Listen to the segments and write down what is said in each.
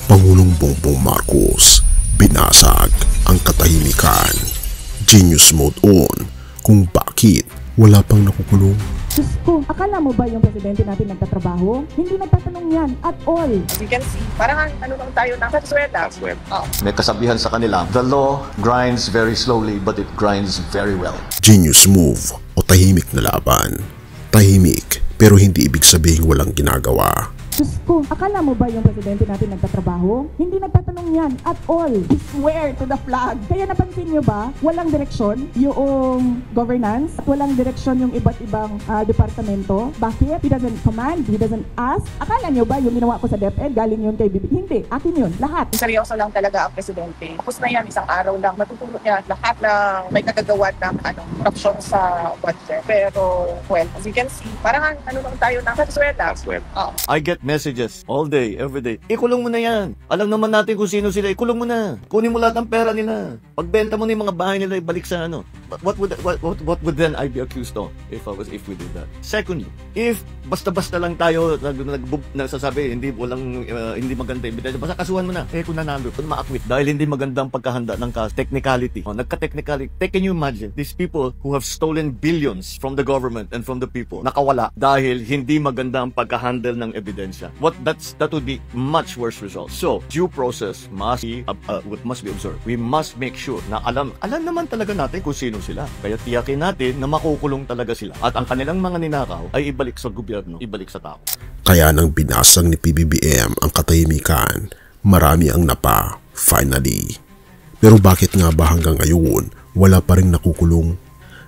Pangulong Bongbong Marcos, binasag ang katahimikan. Genius mode on kung bakit wala pang nakukulong. Diyos ko, akala mo ba yung presidente natin nagtatrabaho? Hindi nagtatanong yan at all. As you can see, parang ano lang tayo ng kasweta. May kasabihan sa kanila, the law grinds very slowly but it grinds very well. Genius move o tahimik na laban. Tahimik pero hindi ibig sabihin walang ginagawa. Diyos ko, akala mo ba yung presidente natin nagtatrabaho? Hindi nagtatanong yan at all. He swear to the flag. Kaya napansin nyo ba, walang direksyon yung governance, walang direksyon yung iba't ibang departamento. Bakit? He doesn't command, he doesn't ask. Akala nyo ba yung ginawa ko sa DepEd, galing yun kay Bibi? Hindi, akin yun, lahat. Seryoso lang talaga ang presidente. Tapos na yan, isang araw lang, matutulog niya lahat na may kagagawa ng korupsyon sa budget. Pero, well, as you can see, parang ano lang tayo ng kasweta. I get messages all day, every day. Ikulong mo na yan. Alam naman natin kung sino sila. Ikulong mo na. Kunin mo lahat ng pera nila. Pagbenta mo na yung mga bahay nila, ibalik sa ano. What would then I be accused of if we did that? Secondly, if basta-basta lang tayo nagsasabi hindi maganda ebidensya, basta kasuhan mo na. Kung nanalo, kung ma-acquit dahil hindi maganda ang pagkahanda ng technicality. Nagka-technicality. Can you imagine these people who have stolen billions from the government and from the people nakawala dahil hindi maganda ang pagkahandle ng ebidensya? That would be much worse result. So, due process must be observed. We must make sure na alam naman talaga natin kung sino sila. Kaya tiyakin natin na makukulong talaga sila. At ang kanilang mga ninakaw ay ibalik sa gobyerno, ibalik sa tao. Kaya nang binasag ni PBBM ang katahimikan, marami ang napa, finally. Pero bakit nga ba hanggang ngayon wala pa rin nakukulong?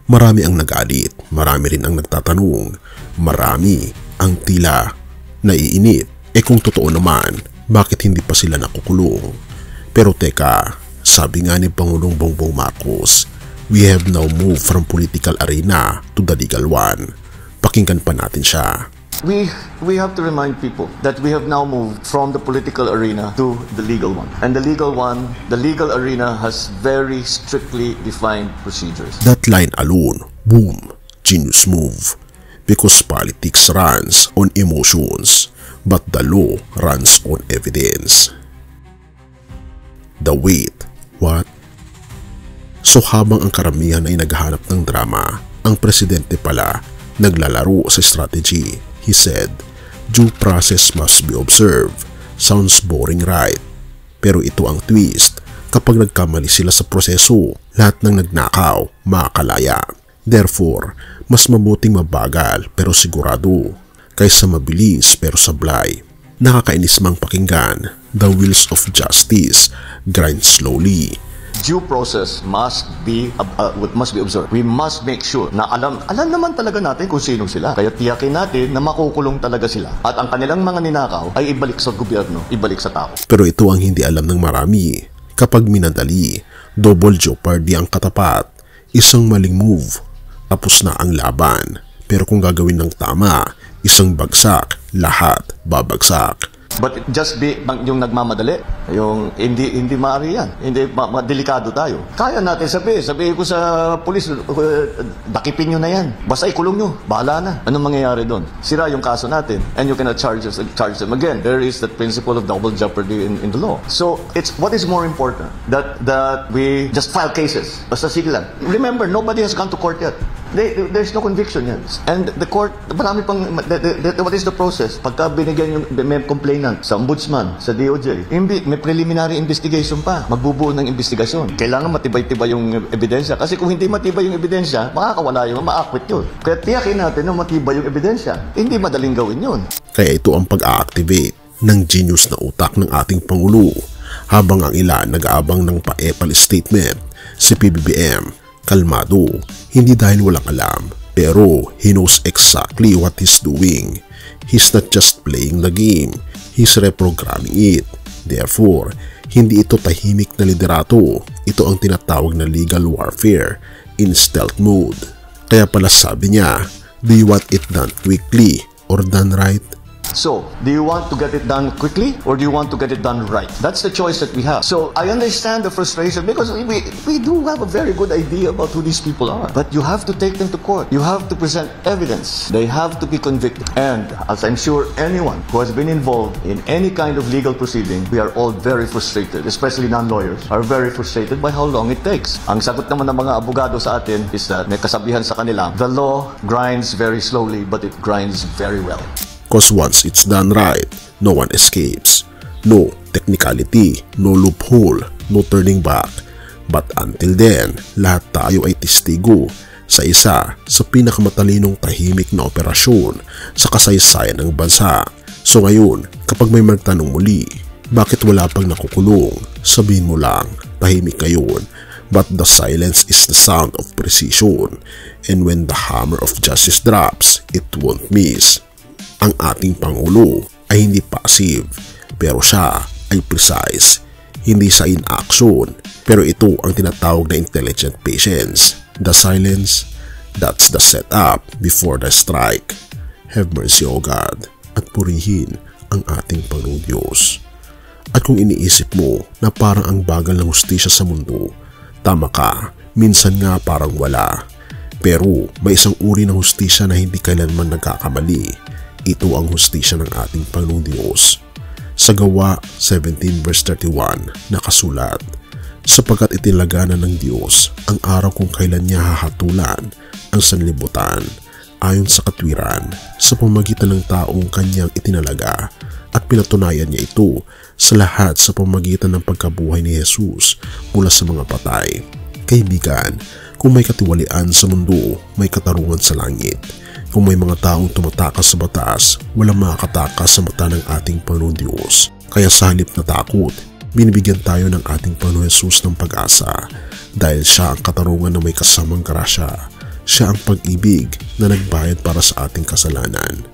Marami ang nagalit, marami rin ang nagtatanong, marami ang tila naiinip. Kung totoo naman, bakit hindi pa sila nakukulong? Pero teka, sabi nga ni Pangulong Bongbong Marcos, we have now moved from political arena to the legal one. Pakinggan pa natin siya. We have to remind people that we have now moved from the political arena to the legal one. And the legal arena has very strictly defined procedures. That line alone, boom, genius move. Because politics runs on emotions, but the law runs on evidence. The wait, what? So habang ang karamihan ay naghahanap ng drama, ang presidente pala naglalaro sa strategy. He said, due process must be observed. Sounds boring, right? Pero ito ang twist. Kapag nagkamali sila sa proseso, lahat ng nagnakaw makakalaya. Therefore, mas mabuting mabagal pero sigurado kaysa mabilis pero sablay. Nakakainis mang pakinggan, the wheels of justice grind slowly. Due process must be observed. We must make sure na alam naman talaga natin kung sino sila. Kaya tiyakin natin na makukulong talaga sila. At ang kanilang mga ninakaw ay ibalik sa gobyerno, ibalik sa tao. Pero ito ang hindi alam ng marami. Kapag minadali, double jeopardy ang katapat. Isang maling move, tapos na ang laban. Pero kung gagawin ng tama, isang bagsak, lahat babagsak. But just be yung nagmamadali, yung hindi maaari yan. Hindi delikado tayo. Kaya natin sabihin ko sa pulis, dakipin nyo na yan. Basta ikulong nyo, bahala na. Anong mangyayari doon? Sira yung kaso natin and you cannot charge them again. There is that principle of double jeopardy in the law. So, it's what is more important that we just file cases. Basta sige lang. Remember, nobody has gone to court yet. There's no conviction yan. And the court, marami pang, what is the process? Pagka binigyan yung may complainant sa ombudsman, sa DOJ, may preliminary investigation pa. Magbubuo ng investigasyon. Kailangan matibay-tibay yung ebidensya. Kasi kung hindi matibay yung ebidensya, makakawala yung ma-acquit yun. Kaya tiyakin natin na matibay yung ebidensya. Hindi madaling gawin yun. Kaya ito ang pag-a-activate ng genius na utak ng ating Pangulo. Habang ang ilan nag-aabang ng pa-epal statement, si PBBM, kalmado, hindi dahil walang alam, pero he knows exactly what he's doing. He's not just playing the game, he's reprogramming it. Therefore, hindi ito tahimik na liderato, ito ang tinatawag na legal warfare in stealth mode. Kaya pala sabi niya, do you want it done quickly or done right? So, do you want to get it done quickly or do you want to get it done right? That's the choice that we have. So, I understand the frustration because we do have a very good idea about who these people are. But you have to take them to court. You have to present evidence. They have to be convicted. And as I'm sure anyone who has been involved in any kind of legal proceeding, we are all very frustrated, especially non-lawyers, are very frustrated by how long it takes. Ang sagot naman ng mga abogado sa atin is that may kasabihan sa kanila, the law grinds very slowly but it grinds very well. Cause once it's done right, no one escapes. No technicality, no loophole, no turning back. But until then, lahat tayo ay testigo sa isa sa pinakamatalinong tahimik na operasyon sa kasaysayan ng bansa. So ngayon, kapag may magtanong muli, bakit wala pang nakukulong? Sabihin mo lang, tahimik ngayon. But the silence is the sound of precision. And when the hammer of justice drops, it won't miss. Ang ating Pangulo ay hindi passive, pero siya ay precise. Hindi sa inaction, pero ito ang tinatawag na intelligent patience. The silence, that's the setup before the strike. Have mercy, O God, at purihin ang ating Panginoong Diyos. At kung iniisip mo na parang ang bagal ng hustisya sa mundo, tama ka, minsan nga parang wala. Pero may isang uri ng hustisya na hindi kailanman nagkakamali. Ito ang hustisya ng ating Panginoong Diyos. Sa Gawa 17 verse 31 nakasulat, sapagkat itinalaganan ng Diyos ang araw kung kailan niya hahatulan ang sanlibutan ayon sa katwiran sa pamamagitan ng taong kanyang itinalaga at pinatunayan niya ito sa lahat sa pamamagitan ng pagkabuhay ni Jesus mula sa mga patay. Kaibigan, kung may katiwalian sa mundo, may katarungan sa langit. Kung may mga taong tumatakas sa batas, walang makakatakas sa mata ng ating Panginoon Diyos. Kaya sa halip na takot, binibigyan tayo ng ating Panginoon Jesus ng pag-asa dahil siya ang katarungan na may kasamang grasya. Siya ang pag-ibig na nagbayad para sa ating kasalanan.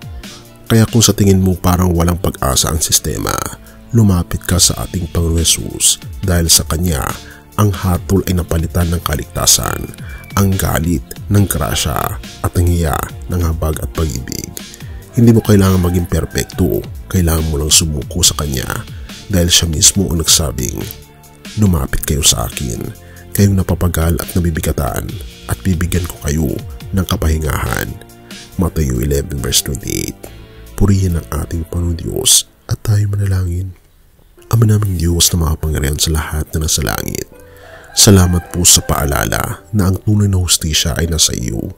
Kaya kung sa tingin mo parang walang pag-asa ang sistema, lumapit ka sa ating Panginoon Jesus dahil sa Kanya, ang hatol ay napalitan ng kaligtasan, ang galit ng grasya at ang hiya ng habag at pag-ibig. Hindi mo kailangan maging perpekto, kailangan mo lang sumuko sa Kanya dahil siya mismo ang nagsabing, lumapit kayo sa akin, kayong napapagal at nabibigatan at bibigyan ko kayo ng kapahingahan. Matthew 11 verse 28. Purihin ang ating Panginoon Diyos at tayo manalangin. Ama naming Diyos na makapangyarihan sa lahat na nasa langit, salamat po sa paalala na ang tunay na hustisya ay nasa iyo.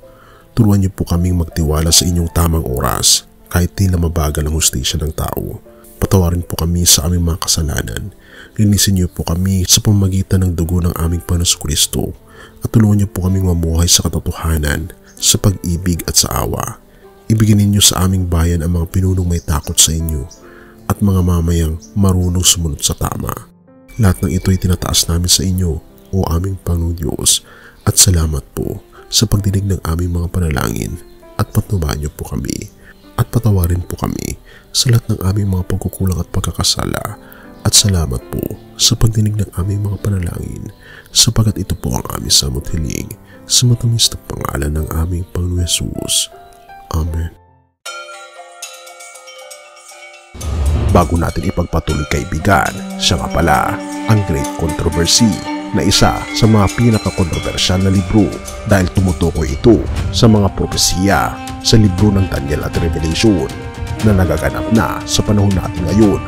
Turuan niyo po kaming magtiwala sa inyong tamang oras kahit tila mabagal ang hustisya ng tao. Patawarin po kami sa aming mga kasalanan. Linisin niyo po kami sa pamamagitan ng dugo ng aming Panginoon Kristo at tulungan niyo po kaming mamuhay sa katotohanan, sa pag-ibig at sa awa. Ibigin ninyo sa aming bayan ang mga pinunong may takot sa inyo at mga mamayang marunong sumunod sa tama. Lahat ng ito ay tinataas namin sa inyo, O aming Panginoon Diyos, at salamat po sa pagdinig ng aming mga panalangin at patnubayan niyo po kami at patawarin po kami sa lahat ng aming mga pagkukulang at pagkakasala at salamat po sa pagdinig ng aming mga panalangin sapagkat ito po ang aming samot hiling sa matamis na pangalan ng aming Panginoon Jesus. Amen. Bago natin ipagpatuloy kaibigan, siya nga pala ang Great Controversy na isa sa mga pinaka-kontrobersyal na libro dahil tumutukoy ito sa mga propesiya sa libro ng Daniel at Revelation na nagaganap na sa panahon natin ngayon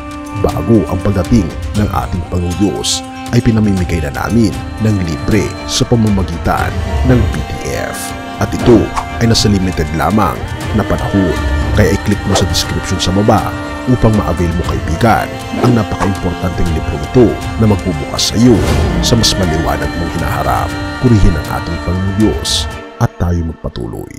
bago ang pagdating ng ating Panginoong Diyos ay pinamimigay na namin ng libre sa pamamagitan ng PDF at ito ay nasa limited lamang na panahon kaya i-click mo sa description sa baba upang ma-avail mo kaibigan ang napaka-importanteng libro ito na magbubukas sa iyo sa mas maliwanag mong hinaharap. Purihin ang ating Panginoong Diyos at tayo magpatuloy.